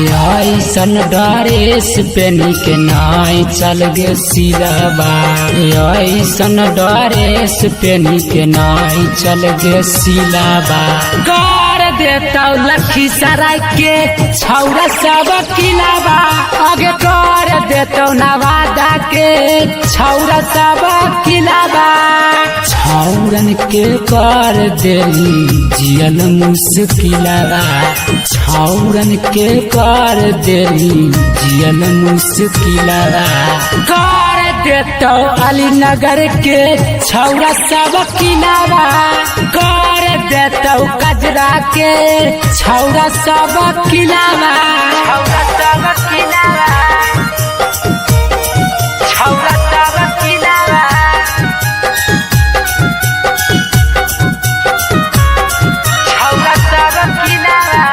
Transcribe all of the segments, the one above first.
ऐसन ड्रेस पेनी के नाई चल गे सिलवा। ऐसन ड्रेस पेनी के नाई चल गे सिलवा। कर देता लखीसराय के छौरा सब किलावा। आगे कर देता नवादा के छौरा सब किलावा। छौरन के कर देली जियल मुश्किलवा। छौरन के कर देली जियल मुश्किलवा। कर देतो अलीनगर के छौरा सब किलावा। कर देतो कजरा के छौरा सब किलावा। छौरा सब किलावा। छौरा सब किलावा। छौरा सब किलावा।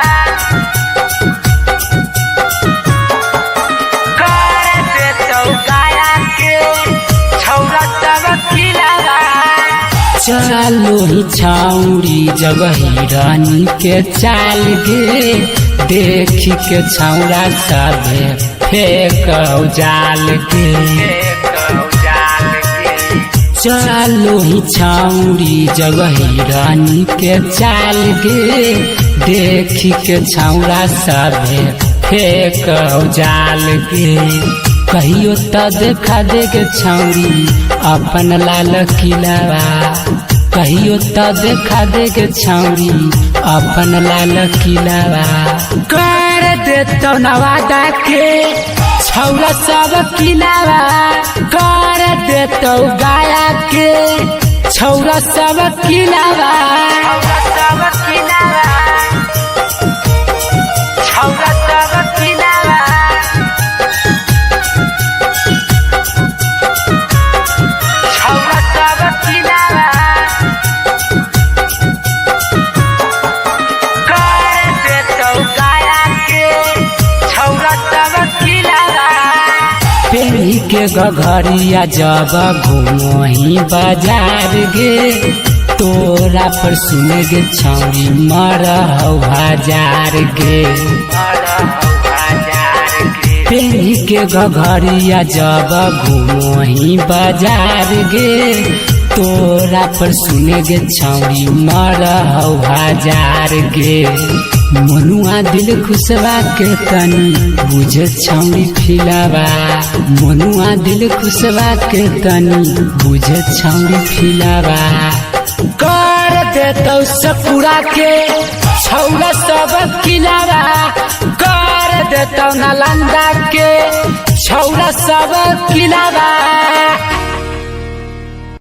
कर देतो गाया के छौरा सब किलावा। चलो ही छाउरी जगही रानी के चाल गे। देखी के छौरा सभे फेंक जाल के। चलो ही छाउरी जगही रानी के चाल गे। देखी के छौरा सभे फेंक जाल के। कहियो त देखा दे के छौरी अपन लाल किलावा। कहियो त देखा दे के छौरी अपन लाल किलावा। कर देतो नवादा के छौरा सब किलावा। कर देतो गाया के छौरा सब किलावा। छौरा सब किलावा। छौरा सब किलावा। छौरा सब किलावा। कर देतो गाया के छौरा सब किलावा। पेड़ी के गघरिया जब घूमही बाजार गे। तोरा पर सुने गे छौरी मरहौ हजार गे। पेड़ी के गघरिया जब घूमही बाजार गे। तोरा पर सुने गे छौरी मरहौ हजार गे। मनुआ दिल खुशवा के तनी बुझे छौरी फिलावा। मनुआ दिल खुशवा के तनी बुझे छौरी फिलावा। कर देतो सकुरा के छौरा सब किलावा। कर देतो नालंदा के छौरा सब किलावा।